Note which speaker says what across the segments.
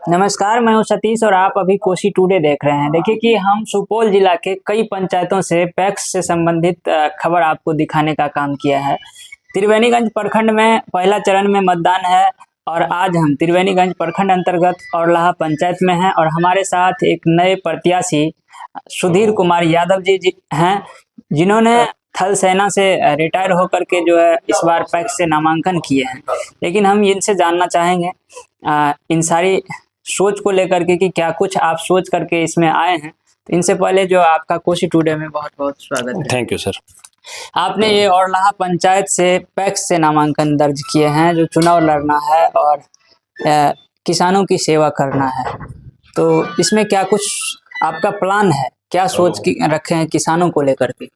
Speaker 1: नमस्कार, मैं हूं सतीश और आप अभी कोसी टुडे देख रहे हैं। देखिए कि हम सुपौल जिला के कई पंचायतों से पैक्स से संबंधित खबर आपको दिखाने का काम किया है। त्रिवेणीगंज प्रखंड में पहला चरण में मतदान है और आज हम त्रिवेणीगंज प्रखंड अंतर्गत औरलाहा पंचायत में हैं और हमारे साथ एक नए प्रत्याशी सुधीर कुमार यादव जी हैं, जिन्होंने थल सेना से रिटायर होकर के जो है इस बार पैक्स से नामांकन किए हैं। लेकिन हम इनसे जानना चाहेंगे इन सारी सोच को लेकर के कि क्या कुछ आप सोच करके इसमें आए हैं। तो इनसे पहले जो आपका कोसी टुडे में बहुत बहुत स्वागत है।
Speaker 2: Thank you sir.
Speaker 1: आपने ये औरलाहा पंचायत से पैक्स से नामांकन दर्ज किए हैं, जो चुनाव लड़ना है और किसानों की सेवा करना है। तो इसमें क्या कुछ आपका प्लान है, क्या सोच रखे हैं किसानों को लेकर के?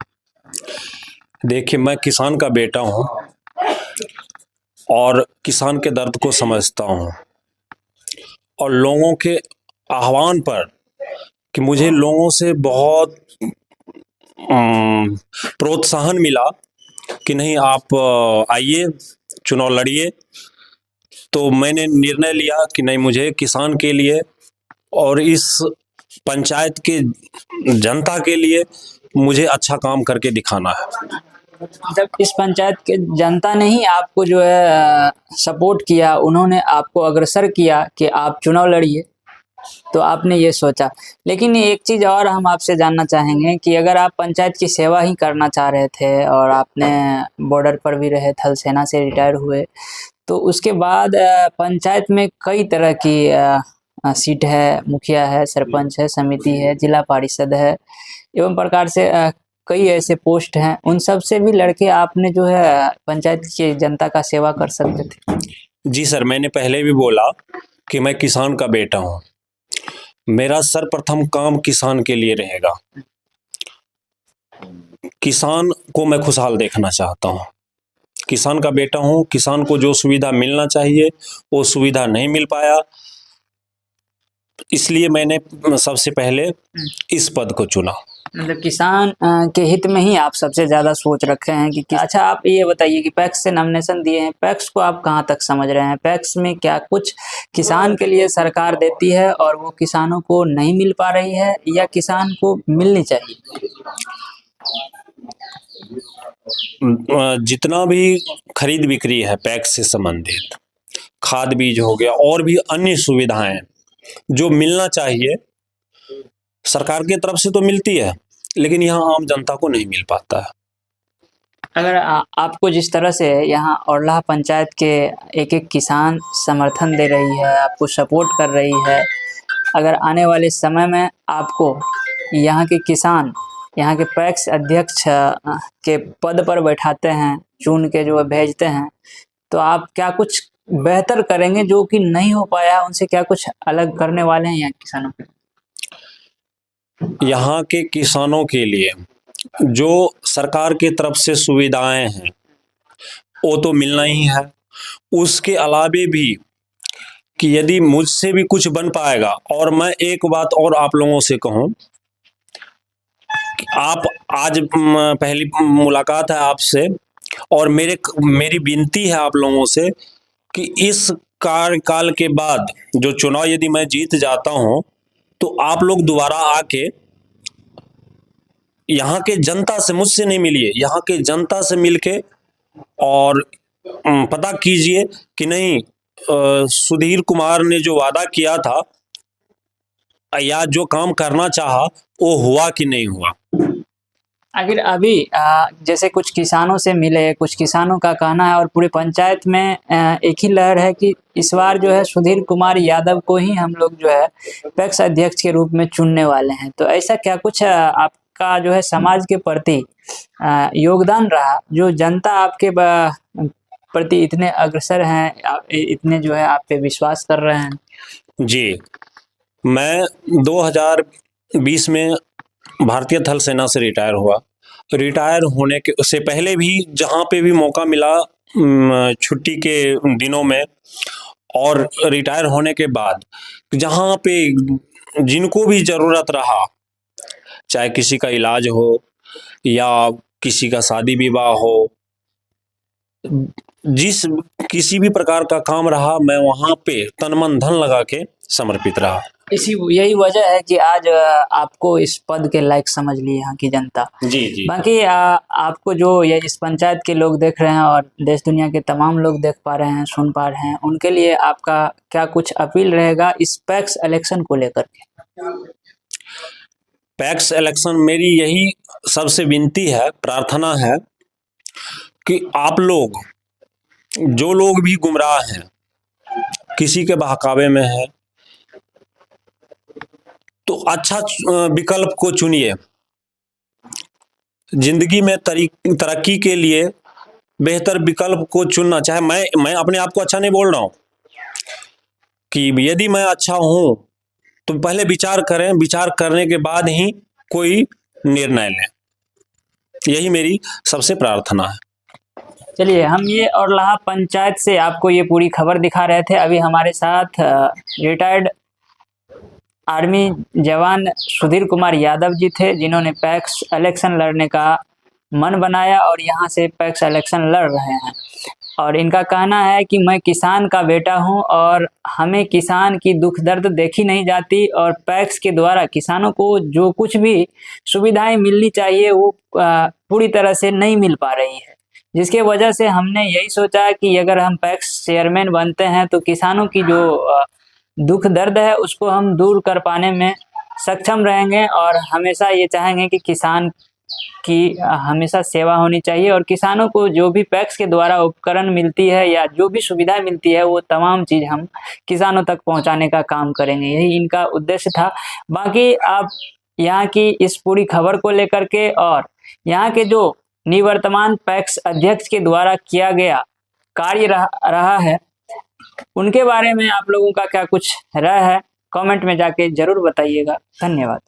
Speaker 2: देखिए, मैं किसान का बेटा हूँ और किसान के दर्द को समझता हूँ और लोगों के आह्वान पर कि मुझे लोगों से बहुत प्रोत्साहन मिला कि नहीं आप आइए, चुनाव लड़िए। तो मैंने निर्णय लिया कि नहीं, मुझे किसान के लिए और इस पंचायत के जनता के लिए मुझे अच्छा काम करके दिखाना है।
Speaker 1: जब इस पंचायत के जनता ने ही आपको जो है सपोर्ट किया, उन्होंने आपको अग्रसर किया कि आप चुनाव लड़िए, तो आपने ये सोचा। लेकिन एक चीज़ और हम आपसे जानना चाहेंगे कि अगर आप पंचायत की सेवा ही करना चाह रहे थे और आपने बॉर्डर पर भी रहे, थल सेना से रिटायर हुए, तो उसके बाद पंचायत में कई तरह की सीट है, मुखिया है, सरपंच है, समिति है, जिला पारिषद है, एवं प्रकार से कई ऐसे पोस्ट हैं। उन सब से भी लड़के आपने जो है पंचायत की जनता का सेवा कर सकते थे।
Speaker 2: जी सर, मैंने पहले भी बोला कि मैं किसान का बेटा हूँ। मेरा सर्वप्रथम काम किसान के लिए रहेगा। किसान को मैं खुशहाल देखना चाहता हूँ। किसान का बेटा हूँ। किसान को जो सुविधा मिलना चाहिए वो सुविधा नहीं मिल पाया, इसलिए मैंने सबसे पहले इस पद को चुना।
Speaker 1: मतलब किसान के हित में ही आप सबसे ज्यादा सोच रखे हैं कि अच्छा, आप ये बताइए कि पैक्स से नॉमिनेशन दिए हैं, पैक्स को आप कहाँ तक समझ रहे हैं? पैक्स में क्या कुछ किसान के लिए सरकार देती है और वो किसानों को नहीं मिल पा रही है, या किसान को मिलनी चाहिए?
Speaker 2: जितना भी खरीद बिक्री है पैक्स से संबंधित, खाद बीज हो गया और भी अन्य सुविधाएं जो मिलना चाहिए, सरकार की तरफ से तो मिलती है, लेकिन यहाँ आम जनता को नहीं मिल पाता है।
Speaker 1: अगर आपको जिस तरह से यहाँ औरलाहा पंचायत के एक एक किसान समर्थन दे रही है, आपको सपोर्ट कर रही है, अगर आने वाले समय में आपको यहाँ के किसान यहाँ के पैक्स अध्यक्ष के पद पर बैठाते हैं, चुन के जो भेजते हैं, तो आप क्या कुछ बेहतर करेंगे जो कि नहीं हो पाया, उनसे क्या कुछ अलग करने वाले हैं यहाँ किसानों के?
Speaker 2: यहाँ के किसानों के लिए जो सरकार की तरफ से सुविधाएं हैं वो तो मिलना ही है। उसके अलावे भी कि यदि मुझसे भी कुछ बन पाएगा, और मैं एक बात और आप लोगों से कहूँ, आप आज पहली मुलाकात है आपसे और मेरी विनती है आप लोगों से कि इस कार्यकाल के बाद जो चुनाव यदि मैं जीत जाता हूं तो आप लोग दोबारा आके यहाँ के जनता से, मुझसे नहीं मिलिए, यहाँ के जनता से मिलके और पता कीजिए कि नहीं सुधीर कुमार ने जो वादा किया था या जो काम करना चाहा वो हुआ कि नहीं हुआ।
Speaker 1: आखिर अभी जैसे कुछ किसानों से मिले, कुछ किसानों का कहना है और पूरे पंचायत में एक ही लहर है कि इस बार जो है सुधीर कुमार यादव को ही हम लोग जो है पैक्स अध्यक्ष के रूप में चुनने वाले हैं। तो ऐसा क्या कुछ आपका जो है समाज के प्रति योगदान रहा, जो जनता आपके प्रति इतने अग्रसर हैं, इतने जो है आप पे विश्वास कर रहे हैं?
Speaker 2: जी, मैं 2020 में भारतीय थल सेना से रिटायर हुआ। रिटायर होने के उससे पहले भी जहाँ पे भी मौका मिला छुट्टी के दिनों में और रिटायर होने के बाद जहाँ पे जिनको भी ज़रूरत रहा, चाहे किसी का इलाज हो या किसी का शादी विवाह हो, जिस किसी भी प्रकार का काम रहा, मैं वहाँ पे तन मन धन लगा के समर्पित रहा।
Speaker 1: इसी यही वजह है कि आज आपको इस पद के लायक समझ ली यहाँ की जनता।
Speaker 2: जी जी।
Speaker 1: बाकी आपको जो ये इस पंचायत के लोग देख रहे हैं और देश दुनिया के तमाम लोग देख पा रहे हैं, सुन पा रहे हैं, उनके लिए आपका क्या कुछ अपील रहेगा इस पैक्स इलेक्शन को लेकर के?
Speaker 2: पैक्स इलेक्शन मेरी यही सबसे विनती है, प्रार्थना है कि आप लोग, जो लोग भी गुमराह हैं, किसी के बहकावे में है, तो अच्छा विकल्प को चुनिए। जिंदगी में तरक्की के लिए बेहतर विकल्प को चुनना। चाहे मैं अपने आप को अच्छा नहीं बोल रहा हूँ कि यदि मैं अच्छा हूँ तो पहले विचार करें, विचार करने के बाद ही कोई निर्णय लें। यही मेरी सबसे प्रार्थना है।
Speaker 1: चलिए, हम ये औरलाहा पंचायत से आपको ये पूरी खबर दिखा रहे थे। अभी हमारे साथ रिटायर्ड आर्मी जवान सुधीर कुमार यादव जी थे, जिन्होंने पैक्स इलेक्शन लड़ने का मन बनाया और यहाँ से पैक्स इलेक्शन लड़ रहे हैं। और इनका कहना है कि मैं किसान का बेटा हूँ और हमें किसान की दुख दर्द देखी नहीं जाती, और पैक्स के द्वारा किसानों को जो कुछ भी सुविधाएं मिलनी चाहिए वो पूरी तरह से नहीं मिल पा रही है, जिसके वजह से हमने यही सोचा कि अगर हम पैक्स चेयरमैन बनते हैं तो किसानों की जो दुख दर्द है उसको हम दूर कर पाने में सक्षम रहेंगे, और हमेशा ये चाहेंगे कि किसान की हमेशा सेवा होनी चाहिए, और किसानों को जो भी पैक्स के द्वारा उपकरण मिलती है या जो भी सुविधा मिलती है वो तमाम चीज़ हम किसानों तक पहुंचाने का काम करेंगे। यही इनका उद्देश्य था। बाकी आप यहाँ की इस पूरी खबर को लेकर के और यहाँ के जो निवर्तमान पैक्स अध्यक्ष के द्वारा किया गया कार्य रहा है, उनके बारे में आप लोगों का क्या कुछ राय है, कमेंट में जाके जरूर बताइएगा। धन्यवाद।